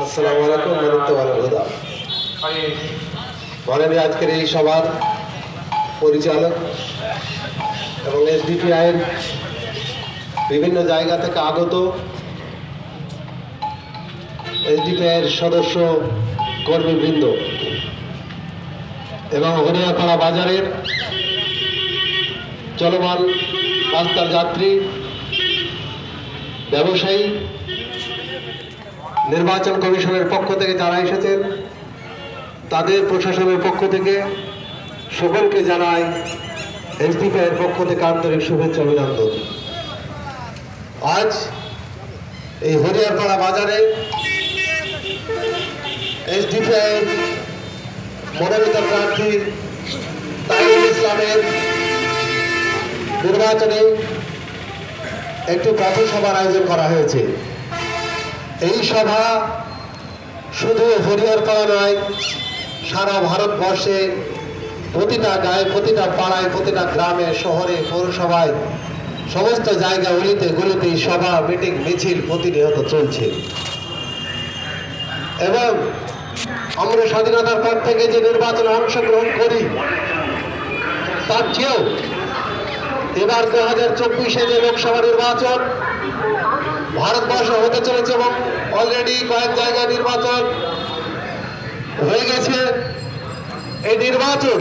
আসসালামু আলাইকুম ওয়া হুদা। মাননীয় আজকের এই সভার পরিচালক এবং এসডিপিআই এর বিভিন্ন জায়গা থেকে আগত এসডিপিআই এর সদস্য কর্মীবৃন্দ এবং হরিয়াপাড়া বাজারের চলমান রাস্তার যাত্রী, ব্যবসায়ী, নির্বাচন কমিশনের পক্ষ থেকে যারা এসেছেন তাদের প্রশাসনের পক্ষ থেকে সকলকে জানাই এসডিপিআই এর পক্ষ থেকে আন্তরিক শুভেচ্ছা অভিনন্দন। আজ এই হরিয়ারপাড়া বাজারে এসডিপিআই এর মনোনীত প্রার্থী তাইজুল ইসলামের নির্বাচনে একটি পথসভার আয়োজন করা হয়েছে। এই সভা শুধু হরিয়ারপাড়া নয়, সারা ভারতবর্ষে প্রতিটা গায়ে, প্রতিটা পাড়ায়, প্রতিটা গ্রামে, শহরে, পৌরসভায়, সমস্ত জায়গা অলিতে গলিতে সভা, মিটিং, মিছিল প্রতিনিয়ত চলছে। এবং আমরা স্বাধীনতার পর থেকে যে নির্বাচনে অংশগ্রহণ করি তার চেয়েও এবার 2024-এ যে লোকসভা নির্বাচন ভারতবর্ষ হতে চলেছে এবং অলরেডি কয়েক জায়গায় নির্বাচন হয়ে গেছে। এই নির্বাচন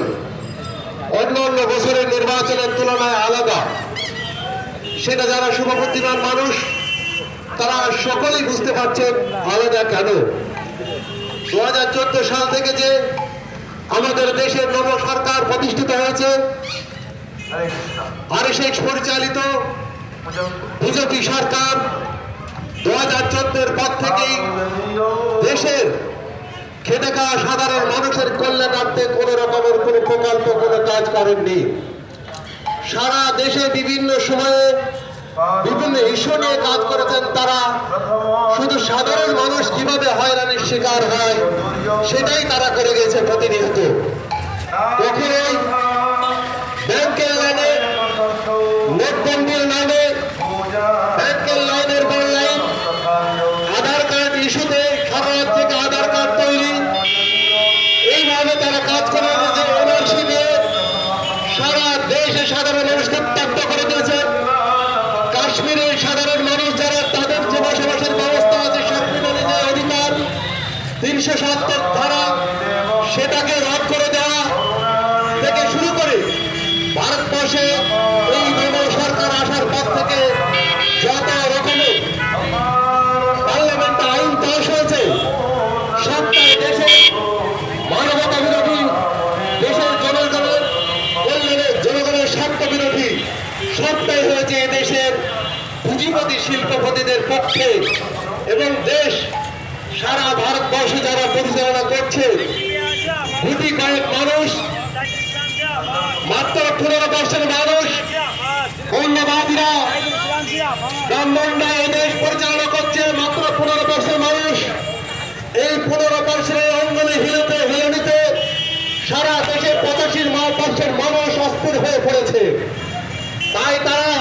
অন্য অন্য বছরের নির্বাচনের তুলনায় আলাদা। সেটা যারা শুভবুদ্ধিমান মানুষ তারা সকলেই বুঝতে পারছেন আলাদা কেন। 2014 সাল থেকে যে আমাদের দেশের নব সরকার প্রতিষ্ঠিত হয়েছে, আরএসএস পরিচালিত বিজেপি সরকার 2014-এর পর থেকেই দেশের খেটে খাওয়া সাধারণ মানুষের কল্যাণার্থে কোন রকমের কোন প্রকল্প, কোনো কাজ করেননি। সারা দেশে বিভিন্ন সময়ে বিভিন্ন ইস্যু নিয়ে কাজ করেছেন তারা। শুধু সাধারণ মানুষ কিভাবে হয়রানির শিকার হয় সেটাই তারা করে গেছে প্রতিনিয়ত। কখনোই ব্যাংকের লাইনে, নোটবন্দির নামে ব্যাংকের লাইনের পর লাইন, আধার কার্ড ইস্যুতে সারা রাত থেকে আধার কার্ড তৈরি, এইভাবে তারা কাজ করে যে এনআরসি নিয়ে সারা দেশে সাধারণ মানুষকে উত্তপ্ত করে দিয়েছে। কাশ্মীরের সাধারণ মানুষ যারা, তাদের যে বসবাসের ব্যবস্থা আছে, সাংবিধানিক যে অধিকার 370 ধারা সেটাকে রদ করে দেওয়া থেকে শুরু করে ভারতবর্ষে এই নব সরকার আসার পর থেকে যত রকমের পার্লামেন্টে আইন পাস হয়েছে সবটাই দেশের মানবতা বিরোধী, দেশের জনগণের কল্যাণে, জনগণের স্বার্থ বিরোধী, সবটাই হয়েছে দেশের পুঁজিপতি শিল্পপতিদের পক্ষে। এবং দেশ সারা ভারতবর্ষে যারা পরিচালনা করছে গুটি কয়েক মানুষ, মাত্র 15% মানুষ, অন্যবাদীরা, ব্রাহ্মণরা এই দেশ পরিচালনা করছে। মাত্র 15% মানুষ। এই 15% অঙ্গনে হিলতে হিলনিতে সারা দেশে 85% মানুষ অস্থির হয়ে পড়েছে। তাই তারা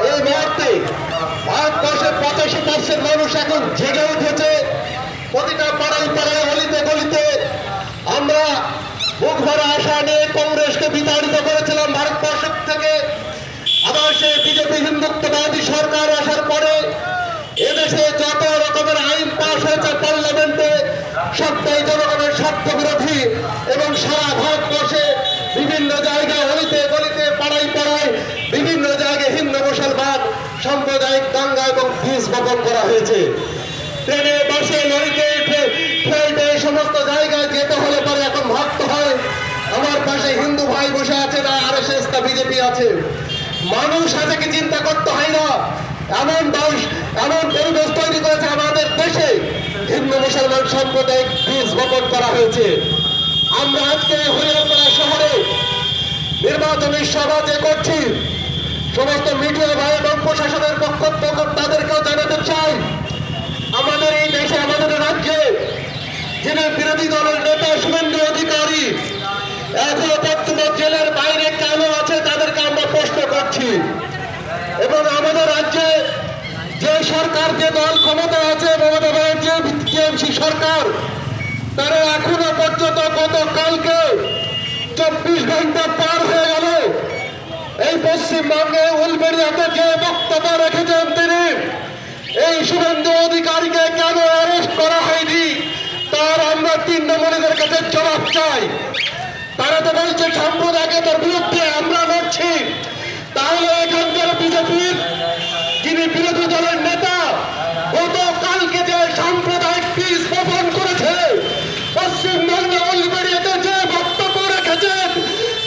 এই মুহূর্তে ভারতবর্ষের 85% মানুষ এখন জেগে উঠেছে। প্রতিটা পাড়ায় পাড়ায়, অলিতে গলিতে আমরা বুক ভরা আশা নিয়ে কংগ্রেসকে বিতাড়িত করেছিলাম ভারতবর্ষ থেকে। আবার সেই বিজেপি হিন্দুত্ববাদী সরকার আসার পরে এদেশে যত রকমের আইন পাশ হয়েছে পার্লামেন্টে সবটাই জনগণের স্বার্থ বিরোধী। এবং সারা ভারতবর্ষে বিভিন্ন জায়গায়, অলিতে গলিতে, পাড়ায় পাড়ায়, বিভিন্ন জায়গায় হিন্দু মুসলমান সাম্প্রদায়িক দাঙ্গা এবং বীজ বপন করা হয়েছে। ট্রেনে, বাসে, লরিতে, ফ্লাইটে সমস্ত জায়গায় যেতে হলে পরে এখন ভাবতে হয় আমার পাশে হিন্দু ভাই বসে আছে না আরএসএস না বিজেপি আছে। মানুষ আছে কি চিন্তা করতে হয় না। এমন পরিবেশ তৈরি করেছে আমাদের দেশে, হিন্দু মুসলমান সাম্প্রদায়িক বীজ বপন করা হয়েছে। আমরা আজকে হরিয়ারপাড়া শহরে নির্বাচনী সভা যে করছি, সমস্ত মিডিয়া ভাই এবং প্রশাসনের পক্ষ তাদেরকেও জানাতে চাই, আমাদের এই দেশে, আমাদের রাজ্যে যিনি বিরোধী দলের নেতা শুভেন্দু অধিকারী এখনো পর্যন্ত জেলের বাইরে কেন আছে তাদেরকে আমরা প্রশ্ন করছি। এবং আমাদের রাজ্যে যে সরকার, যে দল ক্ষমতা আছে, মমতা ব্যানার্জি যে টিএমসি সরকার, তারা এখনো পর্যন্ত গতকালকে 24 ঘন্টা পার হয়ে গেল এই পশ্চিমবঙ্গে উলবেড়িয়াতে যে বক্তব্য রেখেছেন তিনি, এই শুভেন্দু অধিকারীকে কেন অ্যারেস্ট করা হয়নি তার আমরা তৃণমূলীদের কাছে জবাব চাই। তারা তো বলছে সাম্প্রদায়িকতার বিরুদ্ধে আমরা লড়ছি, তাহলে এখানকার বিজেপির যিনি বিরোধী দলের নেতা গতকালকে যে সাম্প্রদায়িক বীজ বপন করেছে, পশ্চিমবঙ্গে উলবেড়িয়াতে যে বক্তব্য রেখেছেন,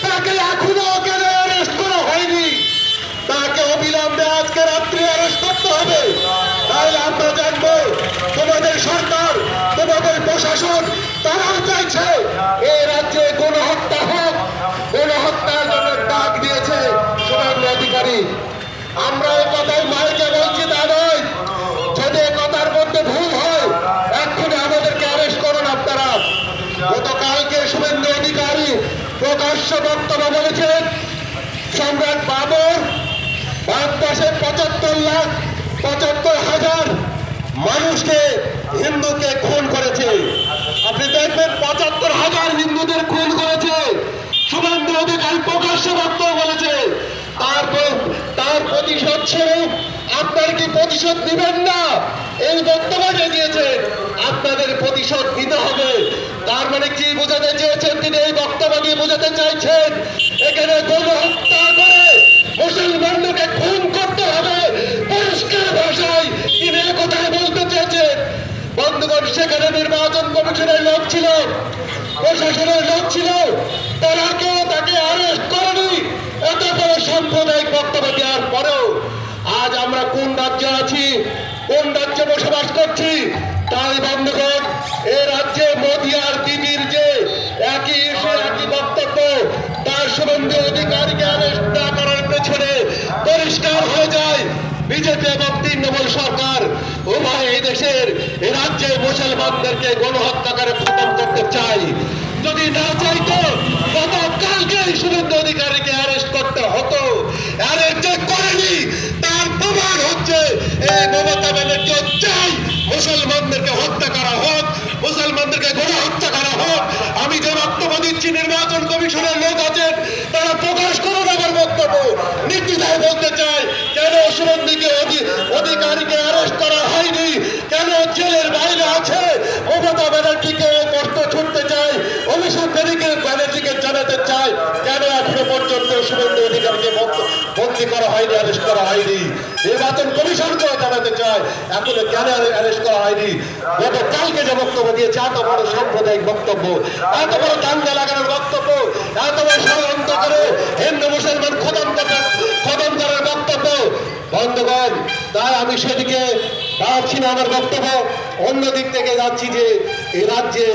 তাকে এখনো কেন অ্যারেস্ট করা হয়নি? তাকে অবিলম্বে আজকে রাত্রে অ্যারেস্ট করতে হবে। তাহলে আমরা জানবো তোমাদের সরকার, তোমাদের প্রশাসন তারাও চাইছে এই রাজ্যে গণহত্যা হোক। গণহত্যার জন্য ডাক দিয়েছে শুভেন্দু অধিকারী। আমরা এই কথাই মাইকে বলছি তা নয়। যদি এ কথার মধ্যে ভুল হয় এক্ষুনি আমাদেরকে অ্যারেস্ট করুন আপনারা। গতকালকে শুভেন্দু অধিকারী প্রকাশ্য বক্তব্য বলেছেন সম্রাট বাবর ভারতবর্ষে 75,75,000 মানুষকে হিন্দুকে খুন করেছে। আপনি দেখবেন 75,000 হিন্দুদের খুন করেছে। শুভেন্দু অধিকারী প্রকাশ্য বক্তব্য বলেছে। তার প্রতিশোধ ছেড়ে আপনার কি প্রতিশোধ নেবেন না? এই বক্তব্য দিয়েছেন, আপনাদের প্রতিশোধ নিতে হবে। তার মানে কি বোঝাতে চেয়েছেন তিনি? এই বক্তব্য দিয়ে বোঝাতে চাইছেন এখানে গণহত্যা করে মুসলমানদেরকে খুন করতে হবে। পরিষ্কার ভাষায় তিনি কোথায় বলতে চেয়েছেন। বন্ধুগণ, সেখানে নির্বাচন কমিশনের লোক ছিল, প্রশাসনের লোক ছিল, তারা কেউ তাকে অ্যারেস্ট করেনি। এত বড় সাম্প্রদায়িক বক্তব্য দেওয়ার পরেও আজ আমরা কোন রাজ্যে আছি, কোন রাজ্যে বসবাস করছি? তাই বন্ধুগণ, এ রাজ্যে মোদী আর দিদির যে একই ইস্যু, একই বক্তব্য, তার শুভেন্দু অধিকারীকে অ্যারেস্ট না করার পেছনে পরিষ্কার হয়ে যায় বিজেপি এবং তৃণমূল সরকার উভয় এই দেশের এ রাজ্যে মুসলমানদেরকে গণহত্যাকারে খতম করতে চাই। যদি না চাইতো গতকালকে শুভেন্দু অধিকারীকে অ্যারেস্ট করতে হতো। অ্যারেস্ট যে করেনি তার প্রমাণ হচ্ছে এই মমতা ব্যানার্জি চাই মুসলমানদেরকে হত্যা করা হোক, মুসলমানদেরকে গণহত্যা করা হোক। আমি যে বক্তব্য দিচ্ছি, নির্বাচন কমিশনের লোক আছেন, তারা প্রকাশ করুন আমার বক্তব্য। নির্দ্বিধায় বলতে চাই, কেন শুভেন্দুকে অধিকারীকে অ্যারেস্ট করা হয়নি? কেন জেলের বাইরে আছে? মমতা ব্যানার্জিকে প্রশ্ন ছুটতে চাই, অভিষেক ব্যানার্জিকে জানাতে চাই, কেন এখনো পর্যন্ত শুভেন্দু অধিকারীকে বন্দী করা হয়নি, অ্যারেস্ট করা হয়নি? নির্বাচন কমিশনকেও জানাতে চাই, এখনো কেন অ্যারেস্ট করা হয়নি? গতকালকে যে বক্তব্য দিয়েছে, এত বড় সাম্প্রদায়িক বক্তব্য, এত বড় দাঙ্গা লাগানোর বক্তব্য, এত বড় ষড়যন্ত্র করে হিন্দু মুসলমান খতম করার বক্তব্য। বন্ধুগণ, তাই আমি সেদিকে যাচ্ছি না আমার বক্তব্য, অন্য দিক থেকে যাচ্ছি যে এই রাজ্যে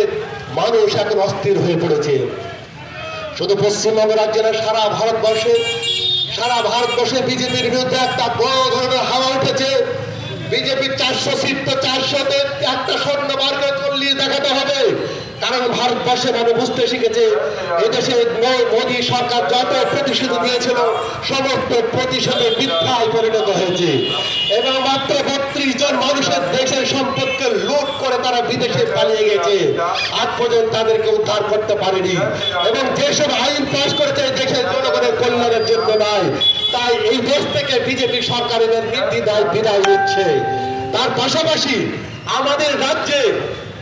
মানুষ এখন অস্থির হয়ে পড়েছে। শুধু পশ্চিমবঙ্গ রাজ্যে না, সারা ভারতবর্ষে বিজেপির বিরুদ্ধে একটা বড় ধরনের হাওয়া উঠেছে। বিজেপির 400 সিট তো 400তে একটা স্বর্ণ মার্কে চল্লিশ দেখাতে হবে। কারণ ভারতবর্ষে মানুষ বুঝতে শিখেছে এদেশে মোদী সরকার যত প্রতিশ্রুতি দিয়েছিল সমস্ত প্রতিশ্রুতি মিথ্যায় পরিণত হয়েছে এবং মাত্র 32 জন মানুষের দেশের সম্পদকে লুট করে তারা বিদেশে পালিয়ে গেছে। আজ পর্যন্ত তাদেরকে উদ্ধার করতে পারেনি এবং যেসব আইন পাস করেছে দেশের জনগণের কল্যাণের জন্য নয়। তাই এই দেশ থেকে বিজেপি সরকার এদের নির্দ্বিধায় বিদায় নিচ্ছে। তার পাশাপাশি আমাদের রাজ্যে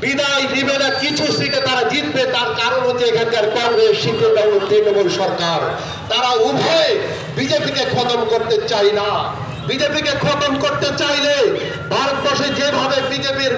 বিদায় দিবে না, কিছু সিটে তারা জিতবে। তার কারণ হচ্ছে এখানকার কংগ্রেস, সিপিএম এবং তৃণমূল সরকার, তারা উভয় বিজেপিকে খতম করতে চায় না। বিজেপিকে খতম করতে চাইলে ভারতবর্ষে যেভাবে বিজেপির